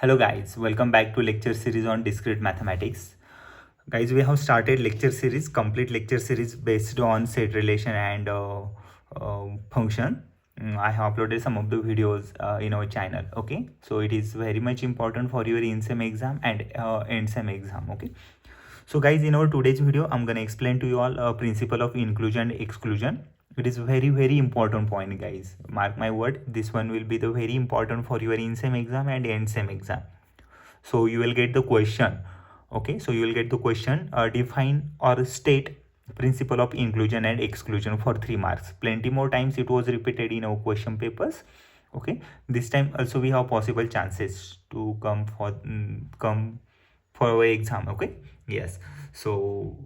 Hello guys, welcome back to lecture series on discrete mathematics. Guys, we have started lecture series, complete lecture series based on set relation and function. I have uploaded some of the videos in our channel. Okay, so it is very much important for your in-sem exam and end-sem exam. Okay, so guys, in our today's video, I'm gonna explain to you all a principle of inclusion and exclusion. It is very important point, guys. Mark my word, this one will be the very important for your in-sem exam and end-sem exam. So you will get the question. Okay, so you will get the question, define or state principle of inclusion and exclusion for 3 marks. Plenty more times it was repeated in our question papers. Okay, this time also we have possible chances to come for our exam. Okay, yes. So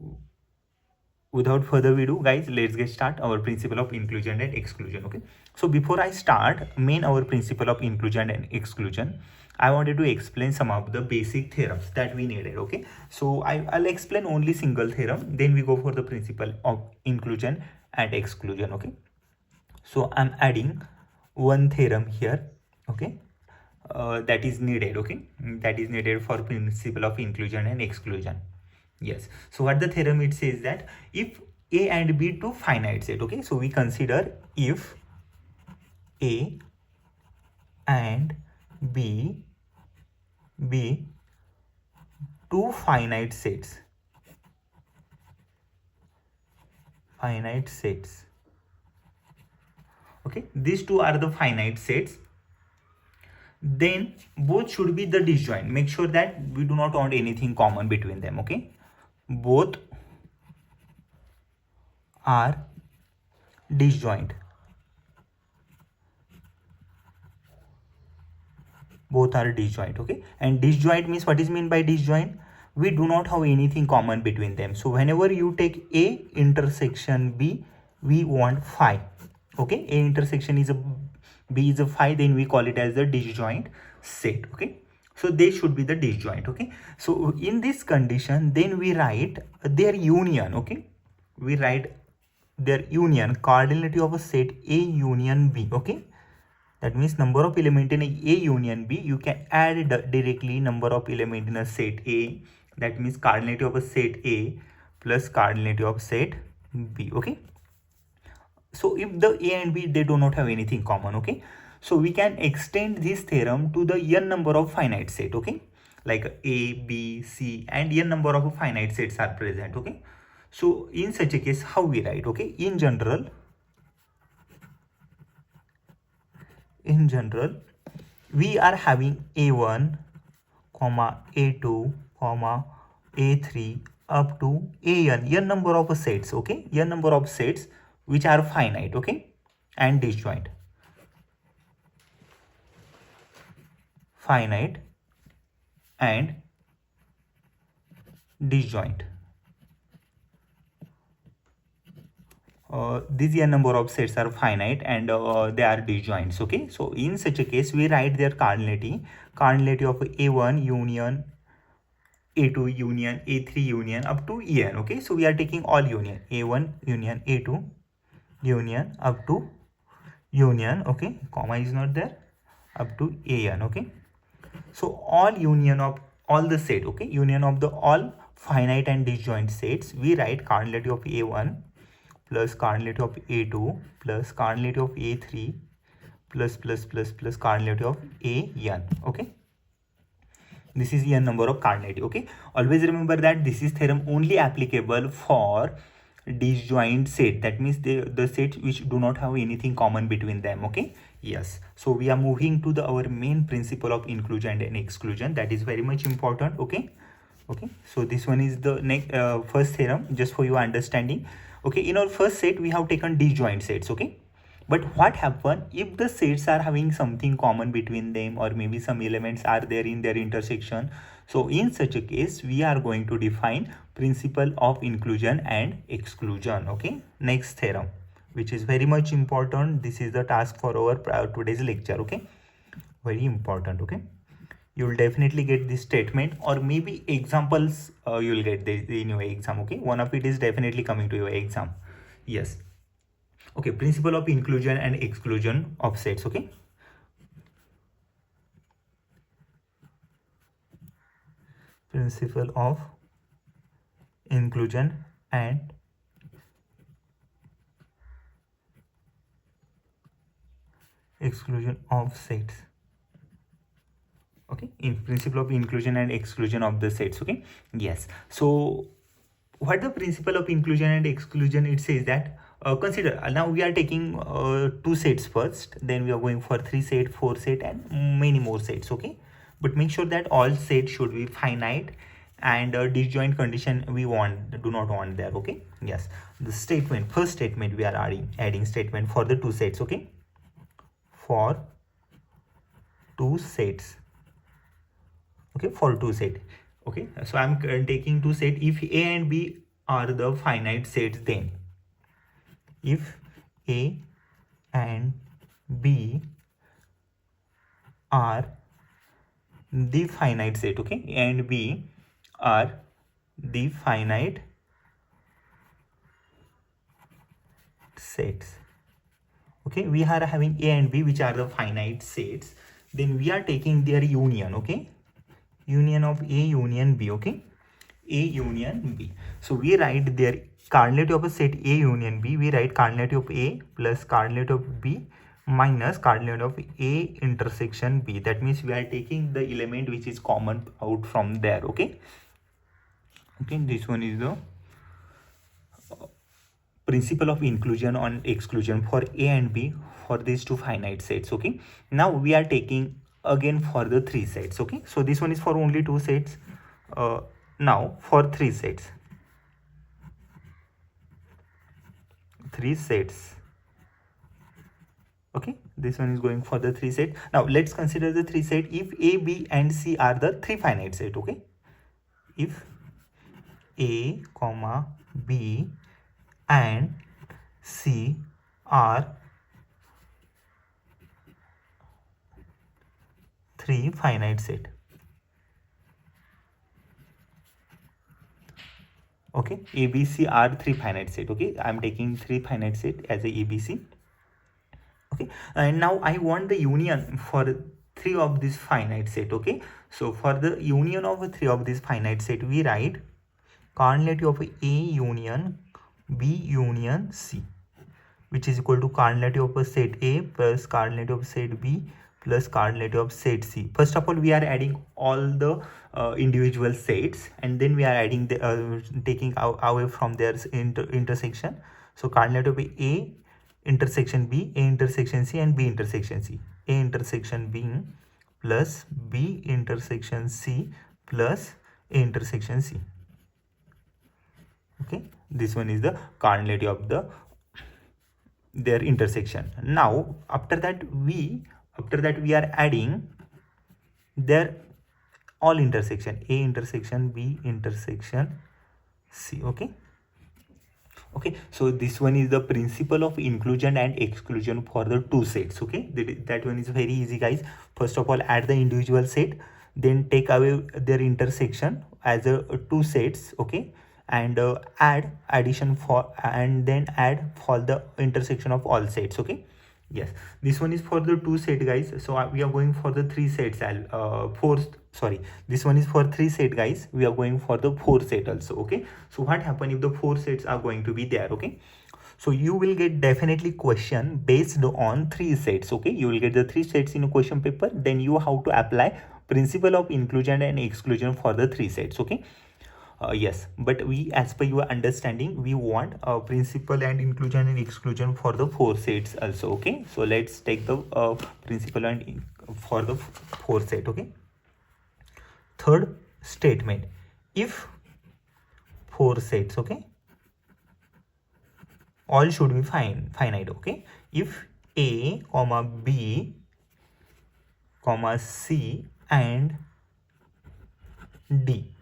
without further ado, guys, let's get start our principle of inclusion and exclusion. Okay, so before I start our principle of inclusion and exclusion, I wanted to explain some of the basic theorems that we needed. Okay, so I'll explain only single theorem, then we go for the principle of inclusion and exclusion. Okay, so I'm adding one theorem here. Okay, that is needed. Okay, that is needed for principle of inclusion and exclusion. Yes, so what the theorem it says that if a and b two finite set. Okay, so we consider if a and b be two finite sets, okay, these two are the finite sets, then both should be the disjoint. Make sure that we do not want anything common between them. Okay, both are disjoint. Both are disjoint. Okay, and disjoint means, what is mean by disjoint? We do not have anything common between them. So whenever you take a intersection b, we want phi. Okay, a intersection is a b is a phi, then we call it as the disjoint set. Okay, so they should be the disjoint. Okay, so in this condition, then we write their union. Okay, we write their union, cardinality of a set a union b. Okay, that means number of element in a union b, you can add directly number of element in a set a. That means cardinality of a set a plus cardinality of set b. Okay, so if the a and b, they do not have anything common. Okay, so we can extend this theorem to the n number of finite set. Okay, like a, b, c and n number of finite sets are present. Okay, so in such a case, how we write? Okay, in general, we are having a1 comma a2 comma a3 up to n number of sets. Okay, n number of sets which are finite. Okay, and disjoint. Finite and disjoint. These n number of sets are finite and they are disjoints. Okay, so in such a case, we write their cardinality of a1 union a2 union a3 union up to en. Okay, so we are taking all union, a1 union a2 union up to union. Okay, comma is not there, up to an. Okay, so all union of all the set. Okay, union of the all finite and disjoint sets, we write cardinality of a1 plus cardinality of a2 plus cardinality of a3 plus cardinality of an. Okay, this is n number of cardinality. Okay, always remember that this is theorem only applicable for disjoint set. That means the sets which do not have anything common between them. Okay, yes, so we are moving to our main principle of inclusion and exclusion. That is very much important. Okay, so this one is the next first theorem, just for your understanding. Okay, in our first set we have taken disjoint sets. Okay, but what happen if the sets are having something common between them, or maybe some elements are there in their intersection? So in such a case, we are going to define principle of inclusion and exclusion. Okay, next theorem, which is very much important. This is the task for our today's lecture. Okay, very important. Okay, you will definitely get this statement, or maybe examples you will get this in your exam. Okay, one of it is definitely coming to your exam. Yes. Okay, principle of inclusion and exclusion of sets. Okay, Principle of inclusion and exclusion of sets. Okay, in principle of inclusion and exclusion of the sets. Okay, yes. So what the principle of inclusion and exclusion, it says that consider now we are taking two sets first, then we are going for three set, four set, and many more sets. Okay, but make sure that all sets should be finite, and disjoint condition we do not want there. Okay, yes. The statement, first statement, we are adding statement for the two sets. Okay, for two sets. Okay, for two set. Okay, so I'm taking two set. If A and B are the finite sets, then if A and B are the finite set, okay, A and B are the finite sets. Okay, we are having A and B which are the finite sets, then we are taking their union. Okay, union of A union B. Okay, A union B. So we write their coordinate of a set A union B. We write coordinate of A plus coordinate of B minus coordinate of A intersection B. That means we are taking the element which is common out from there. Okay, okay, this one is the principle of inclusion and exclusion for A and B for these two finite sets. Okay, now we are taking again for the three sets. Okay, so this one is for only two sets. Now for three sets, okay, this one is going for the three set. Now let's consider the three set. If A, B and C are the three finite set. Okay, if A comma B and C are three finite set. Okay, A, B, C are three finite set. Okay, I'm taking three finite set as a ABC. Okay, and now I want the union for three of this finite set. Okay, so for the union of three of this finite set, we write coordinate of A union B union C, which is equal to coordinate of set A plus coordinate of set B plus coordinate of set C. First of all, we are adding all the individual sets, and then we are adding the taking away from their intersection. So coordinate of A intersection B, A intersection C, and B intersection C. A intersection B plus B intersection C plus A intersection C. Okay, this one is the coordinate of their intersection. Now after that we are adding their all intersection, A intersection B intersection C. Okay, okay, so this one is the principle of inclusion and exclusion for the two sets. Okay, that one is very easy, guys. First of all, add the individual set, then take away their intersection as a two sets. Okay, and add addition for, and then add for the intersection of all sets. Okay, yes, this one is for the two set, guys. So we are going for the three sets. This one is for three set, guys. We are going for the four set also. Okay, so what happen if the four sets are going to be there? Okay, so you will get definitely question based on three sets. Okay, you will get the three sets in a question paper, then you have to apply principle of inclusion and exclusion for the three sets. Okay, yes, but we, as per your understanding, we want principle and inclusion and exclusion for the four sets also. Okay, so let's take the principle and for the four set. Okay, third statement, if four sets, okay, all should be finite. Okay, if A comma B comma C and D,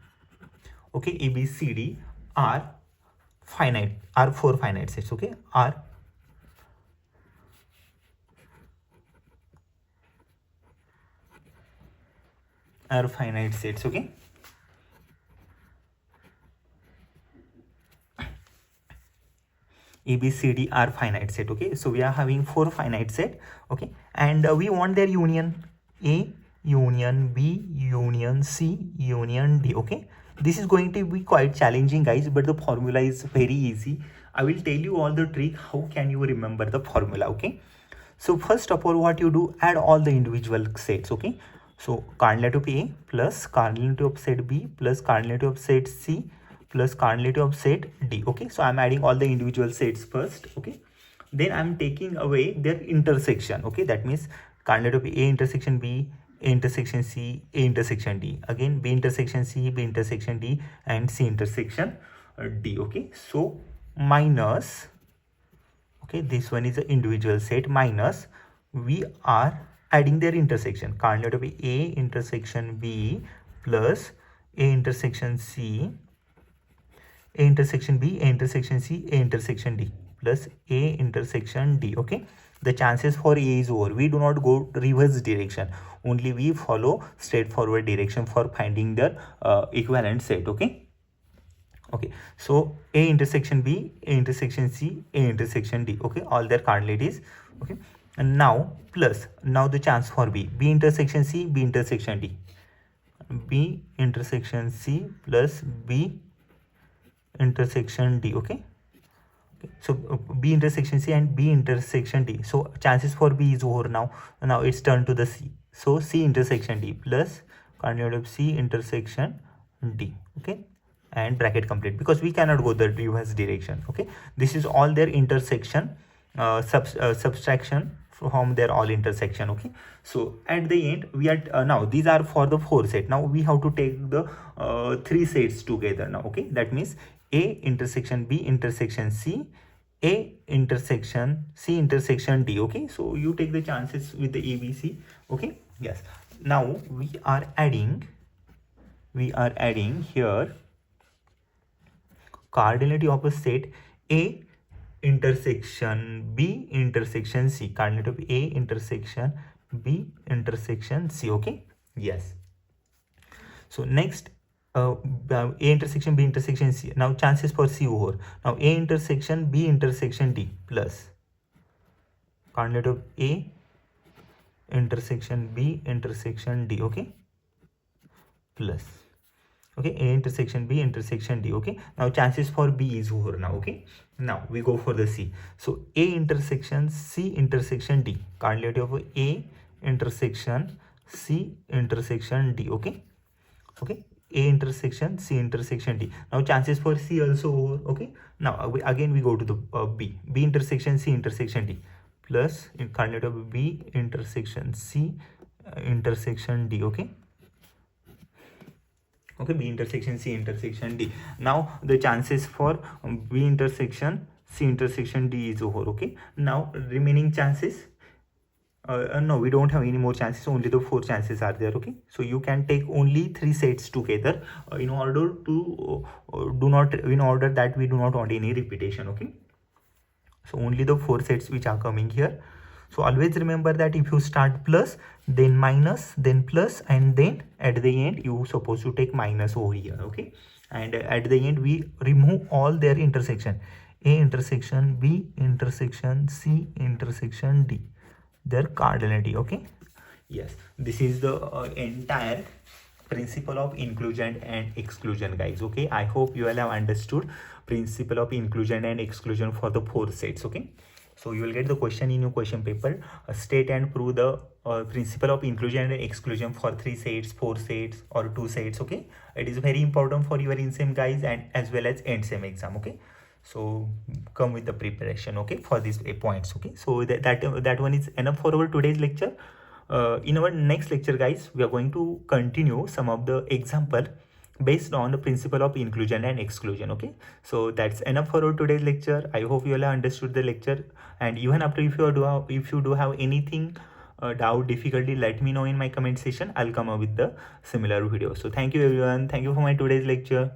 okay, A, B, C, D are finite, are four finite sets. Okay, are finite sets. Okay, A, B, C, D are finite set. Okay, so we are having four finite set. Okay, and we want their union, A union B, union C, union D. Okay, this is going to be quite challenging, guys, but the formula is very easy. I will tell you all the trick how can you remember the formula. Okay, so first of all, what you do, add all the individual sets. Okay, so cardinality of A plus cardinality of set B plus cardinality of set C plus cardinality of set D. Okay, so I'm adding all the individual sets first. Okay, then I'm taking away their intersection. Okay, that means cardinality of A intersection B, A intersection C, A intersection D, again B intersection C, B intersection D, and C intersection D. Okay, so minus, okay, this one is the individual set, minus we are adding their intersection, cardinality of A intersection B plus A intersection C, A intersection B, A intersection C, A intersection D plus A intersection D. Okay, the chances for A is over. We do not go reverse direction, only we follow straightforward direction for finding the equivalent set. Okay, okay, so A intersection B, A intersection C, A intersection D. Okay, all their cardinalities. Okay, and now plus, now the chance for B, B intersection C, B intersection D, B intersection C plus B intersection D. Okay, so B intersection C and B intersection D. So chances for B is over now. Now it's turned to the C. So C intersection D plus cardinality of C intersection D. Okay, and bracket complete, because we cannot go the reverse direction. Okay, this is all their intersection, subtraction from their all intersection. Okay, so at the end we are now these are for the 4 set. Now we have to take the 3 sets together now. Okay, that means A intersection B intersection C, A intersection C intersection D. Okay, so you take the chances with the ABC. Okay, yes, now we are adding here cardinality of a set A intersection B intersection C, cardinality of A intersection B intersection C. Okay, yes, so next A intersection B intersection C. Now chances for C over. Now A intersection B intersection D plus cardinality of A intersection B intersection D. Okay, plus, okay, A intersection B intersection D. Okay, now chances for B is over now. Okay, now we go for the C. So A intersection C intersection D, cardinality of A intersection C intersection D. Okay, okay, A intersection C intersection D. Now chances for C also over. Okay, now again we go to the B intersection C intersection D plus cardinality of B intersection C intersection D. Okay, okay, B intersection C intersection D. Now the chances for B intersection C intersection D is over. Okay, now remaining chances, no, we don't have any more chances, only the 4 chances are there. Okay, so you can take only 3 sets together in order to in order that we do not want any repetition. Okay, so only the 4 sets which are coming here. So always remember that if you start plus, then minus, then plus, and then at the end you supposed to take minus over here. Okay, and at the end we remove all their intersection, A intersection B intersection C intersection D, their cardinality. Okay, yes, this is the entire principle of inclusion and exclusion, guys. Okay, I hope you all have understood principle of inclusion and exclusion for the 4 sets. Okay, so you will get the question in your question paper, state and prove the principle of inclusion and exclusion for 3 sets, 4 sets, or 2 sets. Okay, it is very important for your in-sem, guys, and as well as end-sem exam. Okay, so come with the preparation, okay, for these points. Okay, so that one is enough for our today's lecture. In our next lecture, guys, we are going to continue some of the example based on the principle of inclusion and exclusion. Okay, so that's enough for our today's lecture. I hope you all have understood the lecture, and even after, if you do have anything doubt, difficulty, let me know in my comment section. I'll come up with the similar video. So thank you everyone, thank you for my today's lecture.